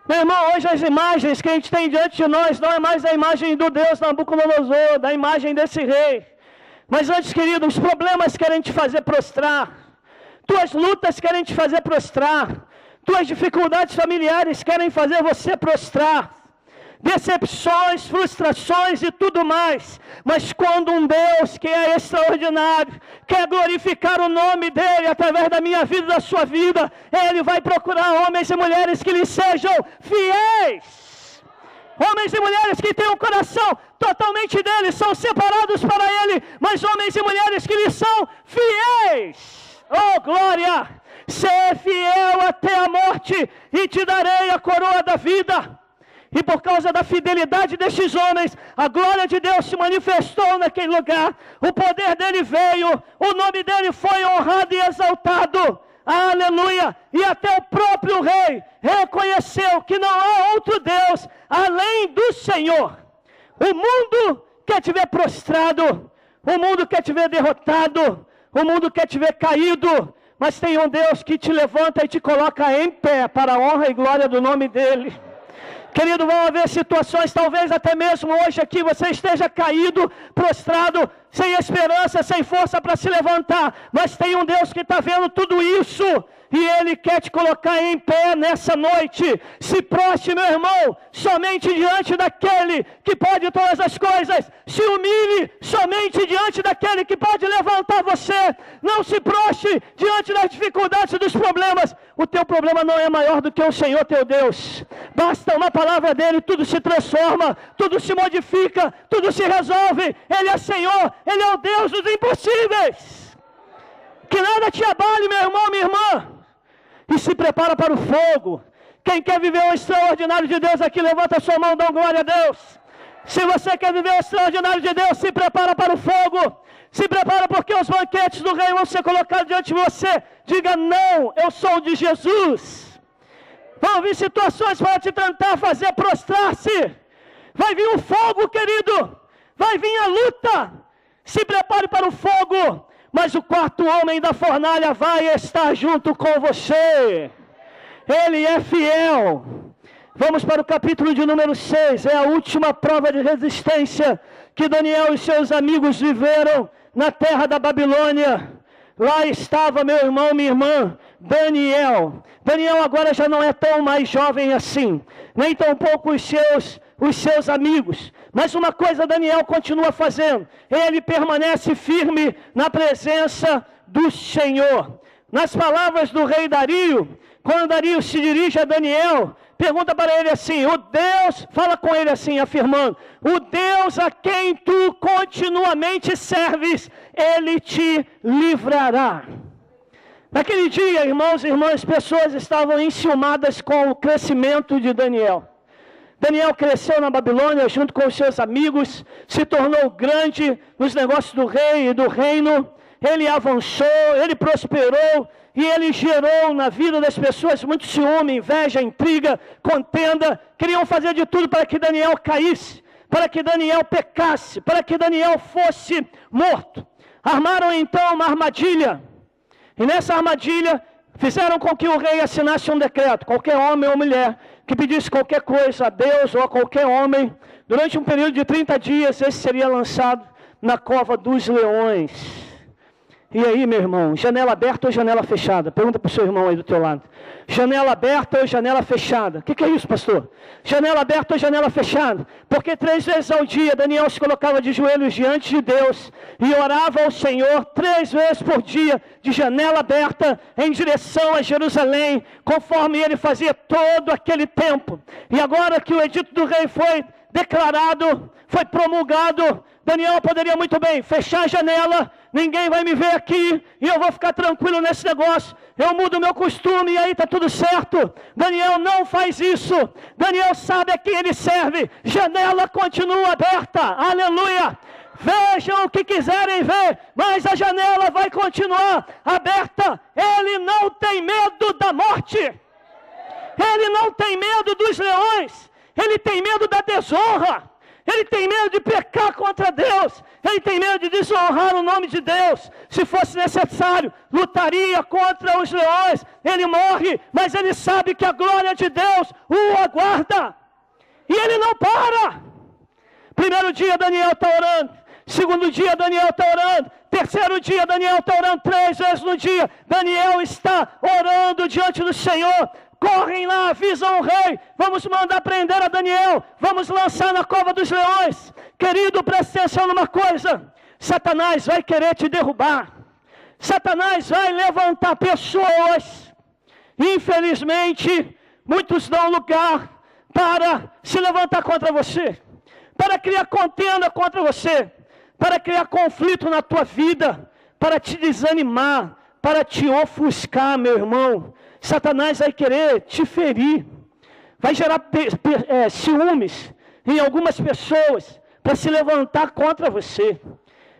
Meu irmão, hoje as imagens que a gente tem diante de nós não é mais a imagem do Deus Nabucodonosor, da imagem desse rei. Mas antes, querido, os problemas querem te fazer prostrar. Tuas lutas querem te fazer prostrar. Tuas dificuldades familiares querem fazer você prostrar. Decepções, frustrações e tudo mais. Mas quando um Deus que é extraordinário quer glorificar o nome dEle através da minha vida e da sua vida, Ele vai procurar homens e mulheres que lhe sejam fiéis. Homens e mulheres que têm o coração totalmente dEle, são separados para Ele, mas homens e mulheres que lhe são fiéis. Oh, glória! Ser fiel até a morte e te darei a coroa da vida. E por causa da fidelidade destes homens, a glória de Deus se manifestou naquele lugar. O poder dele veio, o nome dele foi honrado e exaltado. Aleluia! E até o próprio rei reconheceu que não há outro Deus além do Senhor. O mundo quer te ver prostrado, o mundo quer te ver derrotado, o mundo quer te ver caído. Mas tem um Deus que te levanta e te coloca em pé para a honra e glória do nome dele. Querido, vão haver situações, talvez até mesmo hoje aqui você esteja caído, prostrado, sem esperança, sem força para se levantar. Mas tem um Deus que está vendo tudo isso e Ele quer te colocar em pé nessa noite. Se prostre, meu irmão, somente diante daquele que pode todas as coisas. Se humilhe somente diante daquele que pode levantar você. Não se prostre diante das dificuldades e dos problemas. O teu problema não é maior do que o Senhor teu Deus. Basta uma palavra dele, tudo se transforma, tudo se modifica, tudo se resolve. Ele é Senhor, Ele é o Deus dos impossíveis. Que nada te abale, meu irmão, minha irmã. E se prepara para o fogo. Quem quer viver o extraordinário de Deus aqui, levanta a sua mão, dá glória a Deus. Se você quer viver o extraordinário de Deus, se prepara para o fogo. Se prepara porque os banquetes do rei vão ser colocados diante de você. Diga: não, eu sou de Jesus. Vão vir situações para te tentar fazer prostrar-se. Vai vir o fogo, querido. Vai vir a luta. Se prepare para o fogo. Mas o quarto homem da fornalha vai estar junto com você. Ele é fiel. Vamos para o capítulo de número 6. É a última prova de resistência que Daniel e seus amigos viveram na terra da Babilônia. Lá estava, meu irmão, minha irmã, Daniel. Daniel agora já não é tão mais jovem assim, nem tão pouco os seus amigos. Mas uma coisa Daniel continua fazendo: ele permanece firme na presença do Senhor. Nas palavras do rei Dario, quando Dario se dirige a Daniel, pergunta para ele assim, fala com ele assim, afirmando: o Deus a quem tu continuamente serves, Ele te livrará. Naquele dia, irmãos e irmãs, pessoas estavam enciumadas com o crescimento de Daniel. Daniel cresceu na Babilônia junto com os seus amigos, se tornou grande nos negócios do rei e do reino. Ele avançou, ele prosperou e ele gerou na vida das pessoas muito ciúme, inveja, intriga, contenda. Queriam fazer de tudo para que Daniel caísse, para que Daniel pecasse, para que Daniel fosse morto. Armaram então uma armadilha, e nessa armadilha fizeram com que o rei assinasse um decreto: qualquer homem ou mulher que pedisse qualquer coisa a Deus ou a qualquer homem, durante um período de 30 dias, esse seria lançado na cova dos leões. E aí, meu irmão, janela aberta ou janela fechada? Pergunta para o seu irmão aí do teu lado. Janela aberta ou janela fechada? O que é isso, pastor? Janela aberta ou janela fechada? Porque 3 vezes ao dia Daniel se colocava de joelhos diante de Deus e orava ao Senhor 3 vezes por dia, de janela aberta em direção a Jerusalém, conforme ele fazia todo aquele tempo. E agora que o edito do rei foi declarado, foi promulgado, Daniel poderia muito bem fechar a janela, ninguém vai me ver aqui, e eu vou ficar tranquilo nesse negócio, eu mudo o meu costume e aí está tudo certo. Daniel não faz isso. Daniel sabe a quem ele serve. Janela continua aberta, aleluia. Vejam o que quiserem ver, mas a janela vai continuar aberta. Ele não tem medo da morte, ele não tem medo dos leões, ele tem medo da desonra. Ele tem medo de pecar contra Deus. Ele tem medo de desonrar o nome de Deus. Se fosse necessário, lutaria contra os leões. Ele morre, mas ele sabe que a glória de Deus o aguarda. E ele não para. Primeiro dia Daniel está orando. Segundo dia Daniel está orando. Terceiro dia Daniel está orando 3 vezes no dia. Daniel está orando diante do Senhor. Correm lá, avisam o rei, vamos mandar prender a Daniel, vamos lançar na cova dos leões. Querido, preste atenção numa coisa: Satanás vai querer te derrubar, Satanás vai levantar pessoas. Infelizmente, muitos dão lugar para se levantar contra você, para criar contenda contra você, para criar conflito na tua vida, para te desanimar, para te ofuscar, meu irmão. Satanás vai querer te ferir, vai gerar ciúmes em algumas pessoas para se levantar contra você.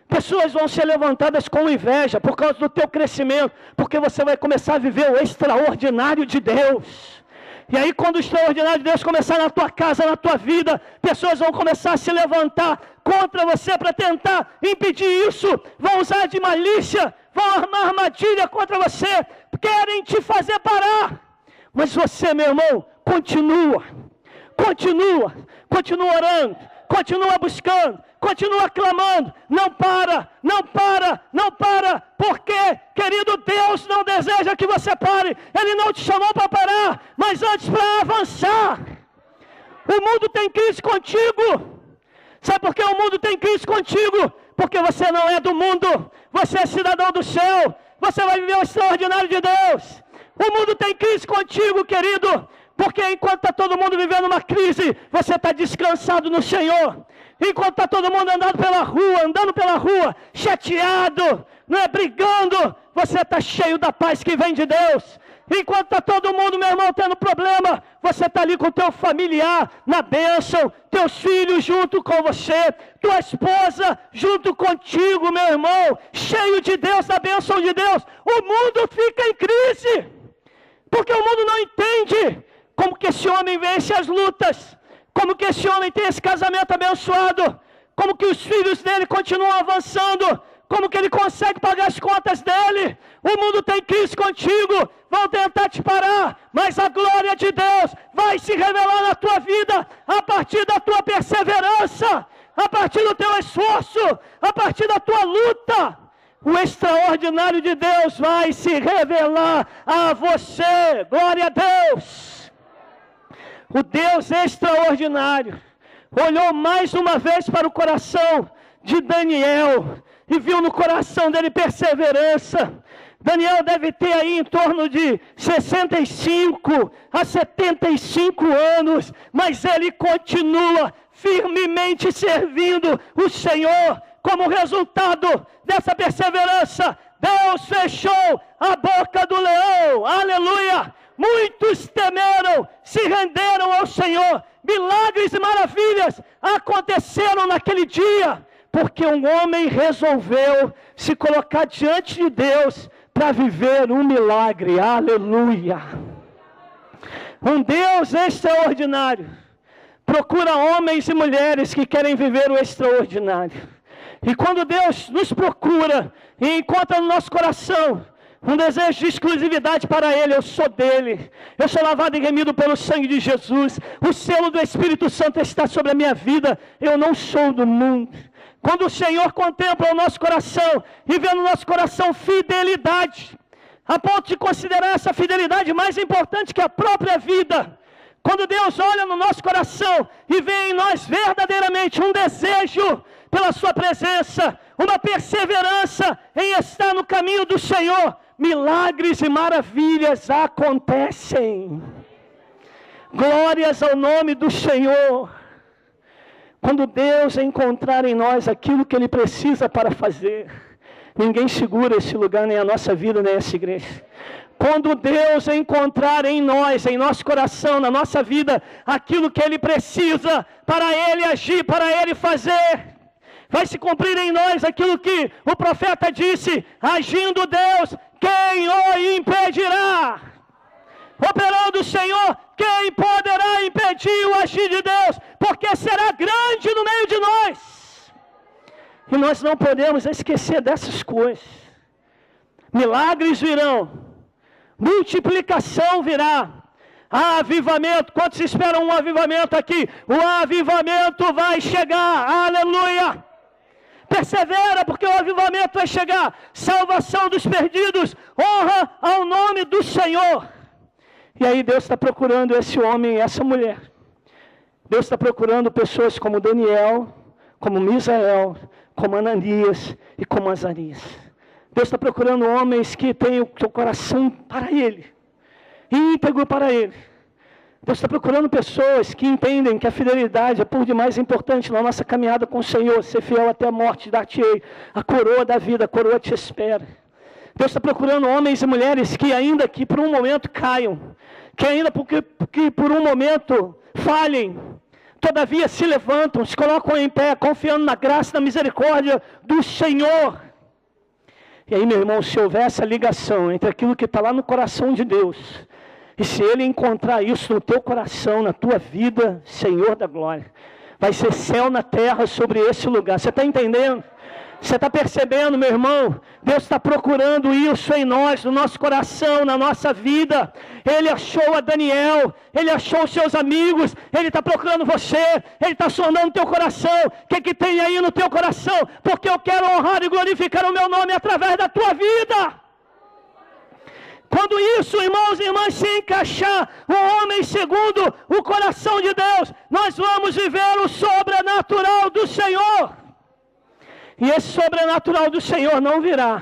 Pessoas vão ser levantadas com inveja por causa do teu crescimento, porque você vai começar a viver o extraordinário de Deus. E aí, quando o extraordinário de Deus começar na tua casa, na tua vida, pessoas vão começar a se levantar contra você para tentar impedir isso, vão usar de malícia, vão armar armadilha contra você, querem te fazer parar. Mas você, meu irmão, continua orando, continua buscando, continua clamando, não para, não para, não para, porque, querido, Deus não deseja que você pare, Ele não te chamou para parar, mas antes para avançar. O mundo tem crise contigo. Sabe por que o mundo tem crise contigo? Porque você não é do mundo, você é cidadão do céu, você vai viver o extraordinário de Deus. O mundo tem crise contigo, querido, porque enquanto está todo mundo vivendo uma crise, você está descansado no Senhor. Enquanto está todo mundo andando pela rua, chateado, não é, brigando, você está cheio da paz que vem de Deus. Enquanto está todo mundo, meu irmão, tendo problema, você está ali com o teu familiar, na bênção, teus filhos junto com você, tua esposa junto contigo, meu irmão, cheio de Deus, da bênção de Deus. O mundo fica em crise, porque o mundo não entende como que esse homem vence as lutas, como que esse homem tem esse casamento abençoado, como que os filhos dele continuam avançando, como que ele consegue pagar as contas dele. O mundo tem crise contigo, vão tentar te parar, mas a glória de Deus vai se revelar na tua vida, a partir da tua perseverança, a partir do teu esforço, a partir da tua luta. O extraordinário de Deus vai se revelar a você. Glória a Deus. O Deus extraordinário olhou mais uma vez para o coração de Daniel e viu no coração dele perseverança. Daniel deve ter aí em torno de 65 a 75 anos, mas ele continua firmemente servindo o Senhor. Como resultado dessa perseverança, Deus fechou a boca do leão. Aleluia! Muitos temeram, se renderam ao Senhor. Milagres e maravilhas aconteceram naquele dia, porque um homem resolveu se colocar diante de Deus para viver um milagre. Aleluia! Um Deus extraordinário procura homens e mulheres que querem viver o extraordinário. E quando Deus nos procura e encontra no nosso coração um desejo de exclusividade para Ele, eu sou dele, eu sou lavado e remido pelo sangue de Jesus, o selo do Espírito Santo está sobre a minha vida, eu não sou do mundo. Quando o Senhor contempla o nosso coração e vê no nosso coração fidelidade, a ponto de considerar essa fidelidade mais importante que a própria vida, quando Deus olha no nosso coração e vê em nós verdadeiramente um desejo pela sua presença, uma perseverança em estar no caminho do Senhor, milagres e maravilhas acontecem. Glórias ao nome do Senhor. Quando Deus encontrar em nós aquilo que Ele precisa para fazer, ninguém segura esse lugar, nem a nossa vida, nem essa igreja. Quando Deus encontrar em nós, em nosso coração, na nossa vida, aquilo que Ele precisa para Ele agir, para Ele fazer, vai se cumprir em nós aquilo que o profeta disse: agindo Deus, quem o impedirá? Operando o Senhor, quem poderá impedir o agir de Deus? Porque será grande no meio de nós. E nós não podemos esquecer dessas coisas. Milagres virão, multiplicação virá, avivamento. Quantos esperam um avivamento aqui? O avivamento vai chegar, aleluia. Persevera, porque o avivamento vai chegar. Salvação dos perdidos, honra ao nome do Senhor. E aí Deus está procurando esse homem e essa mulher. Deus está procurando pessoas como Daniel, como Misael, como Ananias e como Azarias. Deus está procurando homens que têm o seu coração para Ele, íntegro para Ele. Deus está procurando pessoas que entendem que a fidelidade é por demais importante na nossa caminhada com o Senhor. Ser fiel até a morte, dar-te-ei a coroa da vida, a coroa te espera. Deus está procurando homens e mulheres que ainda que por um momento caiam, que ainda que por um momento falhem, todavia se levantam, se colocam em pé, confiando na graça e na misericórdia do Senhor. E aí, meu irmão, se houver essa ligação entre aquilo que está lá no coração de Deus, e se Ele encontrar isso no teu coração, na tua vida, Senhor da glória, vai ser céu na terra sobre esse lugar. Você está entendendo? Você está percebendo, meu irmão? Deus está procurando isso em nós, no nosso coração, na nossa vida. Ele achou a Daniel, Ele achou os seus amigos, Ele está procurando você, Ele está sondando o teu coração. O que tem aí no teu coração? Porque eu quero honrar e glorificar o meu nome através da tua vida. Quando isso, irmãos e irmãs, se encaixar, o homem segundo o coração de Deus, nós vamos viver o sobrenatural do Senhor. E esse sobrenatural do Senhor não virá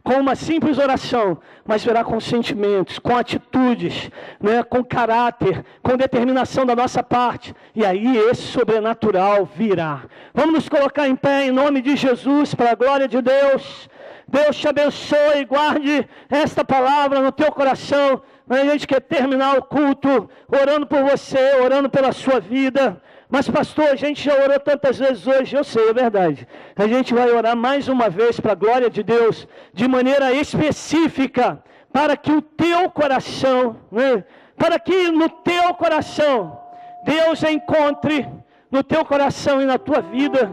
com uma simples oração, mas virá com sentimentos, com atitudes, né, com caráter, com determinação da nossa parte. E aí esse sobrenatural virá. Vamos nos colocar em pé em nome de Jesus, para a glória de Deus. Deus te abençoe e guarde esta palavra no teu coração. A gente quer terminar o culto orando por você, orando pela sua vida. Mas pastor, a gente já orou tantas vezes hoje, eu sei, é verdade. A gente vai orar mais uma vez para a glória de Deus, de maneira específica, para que o teu coração, né, para que no teu coração, Deus encontre no teu coração e na tua vida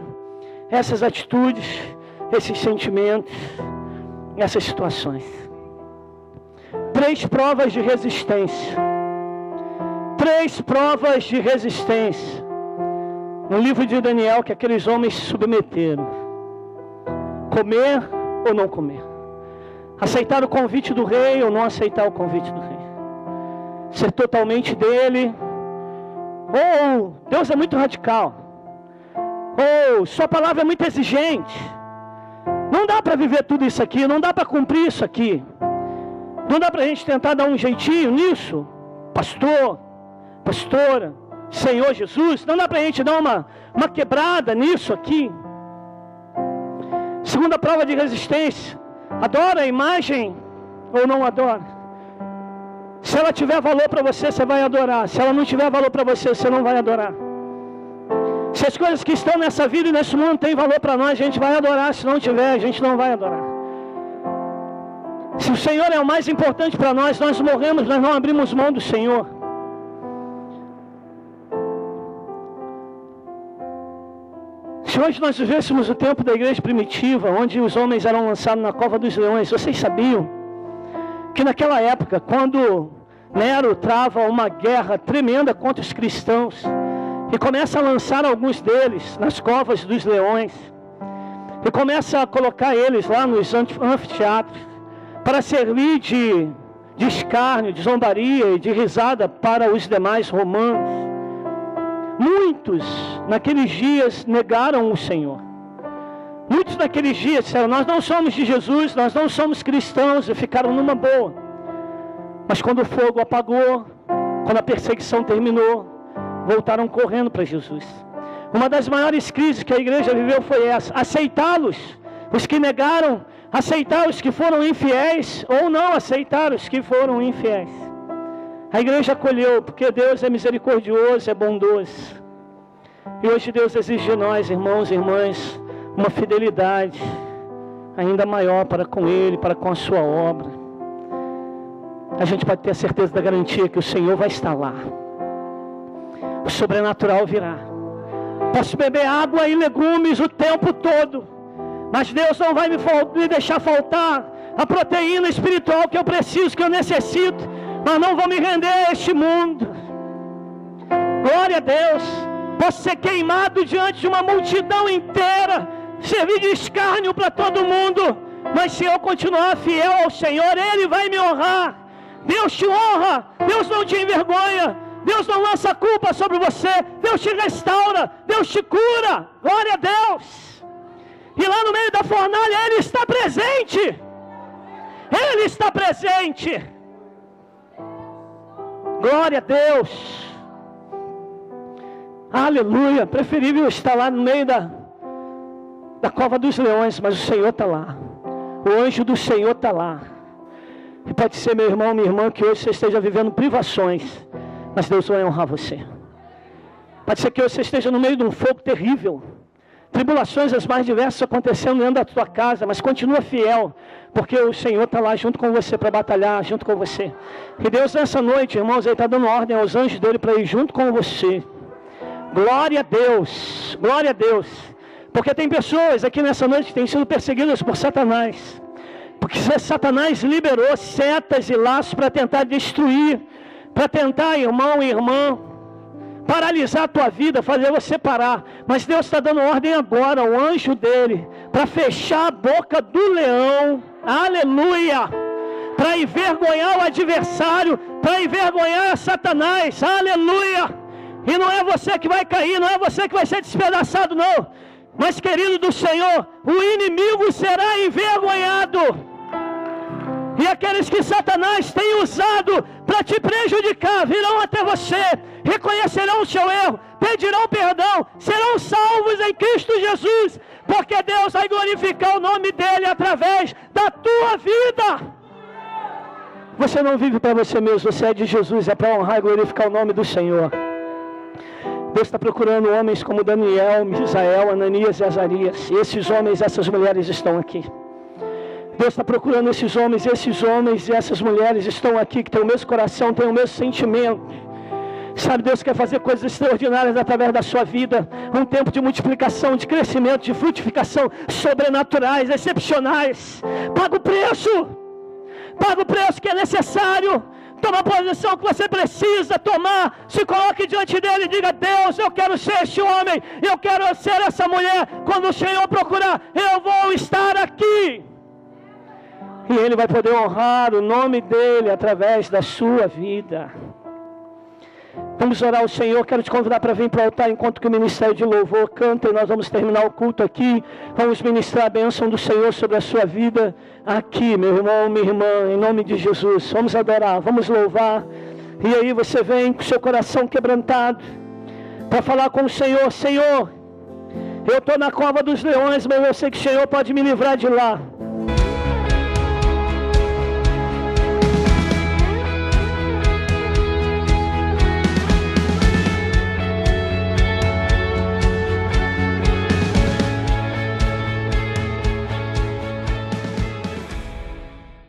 essas atitudes, esses sentimentos, essas situações. 3 provas de resistência. 3 provas de resistência. No livro de Daniel, que aqueles homens se submeteram. Comer ou não comer. Aceitar o convite do rei ou não aceitar o convite do rei. Ser totalmente dele. Ou Deus é muito radical. Ou sua palavra é muito exigente. Não dá para viver tudo isso aqui. Não dá para cumprir isso aqui. Não dá para a gente tentar dar um jeitinho nisso. Pastor, pastora, Senhor Jesus, não dá para a gente dar uma quebrada nisso aqui. Segunda prova de resistência. Adora a imagem ou não adora? Se ela tiver valor para você, você vai adorar. Se ela não tiver valor para você, você não vai adorar. Se as coisas que estão nessa vida e nesse mundo têm valor para nós, a gente vai adorar. Se não tiver, a gente não vai adorar. Se o Senhor é o mais importante para nós, nós morremos, nós não abrimos mão do Senhor. Se hoje nós vivêssemos o tempo da igreja primitiva, onde os homens eram lançados na cova dos leões, vocês sabiam que naquela época, quando Nero trava uma guerra tremenda contra os cristãos e começa a lançar alguns deles nas covas dos leões e começa a colocar eles lá nos anfiteatros para servir de escárnio, de zombaria e de risada para os demais romanos. Muitos naqueles dias negaram o Senhor. Muitos naqueles dias disseram: nós não somos de Jesus, nós não somos cristãos, e ficaram numa boa. Mas quando o fogo apagou, quando a perseguição terminou, voltaram correndo para Jesus. Uma das maiores crises que a igreja viveu foi essa: aceitá-los, os que negaram, aceitar os que foram infiéis, ou não aceitar os que foram infiéis. A igreja acolheu, porque Deus é misericordioso, é bondoso. E hoje Deus exige de nós, irmãos e irmãs, uma fidelidade ainda maior para com Ele, para com a sua obra. A gente pode ter a certeza da garantia que o Senhor vai estar lá. O sobrenatural virá. Posso beber água e legumes o tempo todo, mas Deus não vai me deixar faltar a proteína espiritual que eu preciso, que eu necessito. Mas não vou me render a este mundo. Glória a Deus. Posso ser queimado diante de uma multidão inteira, servir de escárnio para todo mundo, mas se eu continuar fiel ao Senhor, Ele vai me honrar. Deus te honra, Deus não te envergonha, Deus não lança culpa sobre você, Deus te restaura, Deus te cura. Glória a Deus. E lá no meio da fornalha Ele está presente. Ele está presente. Glória a Deus. Aleluia. Preferível estar lá no meio da cova dos leões, mas o Senhor está lá. O anjo do Senhor está lá. E pode ser, meu irmão, minha irmã, que hoje você esteja vivendo privações, mas Deus vai honrar você. Pode ser que hoje você esteja no meio de um fogo terrível, tribulações as mais diversas acontecendo dentro da tua casa, mas continua fiel, porque o Senhor está lá junto com você para batalhar, junto com você. E Deus nessa noite, irmãos, Ele está dando ordem aos anjos dele para ir junto com você. Glória a Deus, glória a Deus. Porque tem pessoas aqui nessa noite que têm sido perseguidas por Satanás. Porque Satanás liberou setas e laços para tentar destruir, para tentar, irmão e irmã, paralisar a tua vida, fazer você parar. Mas Deus está dando ordem agora, o anjo dele, para fechar a boca do leão, aleluia, para envergonhar o adversário, para envergonhar Satanás, aleluia. E não é você que vai cair, não é você que vai ser despedaçado, não. Mas, querido do Senhor, o inimigo será envergonhado. E aqueles que Satanás tem usado para te prejudicar, virão até você, reconhecerão o seu erro, pedirão perdão, serão salvos em Cristo Jesus, porque Deus vai glorificar o nome dEle através da tua vida. Você não vive para você mesmo, você é de Jesus, é para honrar e glorificar o nome do Senhor. Deus está procurando homens como Daniel, Misael, Ananias e Azarias. E esses homens, essas mulheres estão aqui. Deus está procurando esses homens e essas mulheres estão aqui, que têm o mesmo coração, têm o mesmo sentimento. Sabe, Deus quer fazer coisas extraordinárias através da sua vida. Um tempo de multiplicação, de crescimento, de frutificação, sobrenaturais, excepcionais. Paga o preço. Paga o preço que é necessário. Toma a posição que você precisa tomar. Se coloque diante dele e diga: Deus, eu quero ser este homem, eu quero ser essa mulher. Quando o Senhor procurar, eu vou estar aqui. E Ele vai poder honrar o nome dEle através da sua vida. Vamos orar ao Senhor. Quero te convidar para vir para o altar enquanto que o Ministério de Louvor canta. E nós vamos terminar o culto aqui. Vamos ministrar a bênção do Senhor sobre a sua vida aqui, meu irmão, minha irmã, em nome de Jesus. Vamos adorar, vamos louvar. E aí você vem com seu coração quebrantado para falar com o Senhor: Senhor, eu estou na cova dos leões, mas eu sei que o Senhor pode me livrar de lá.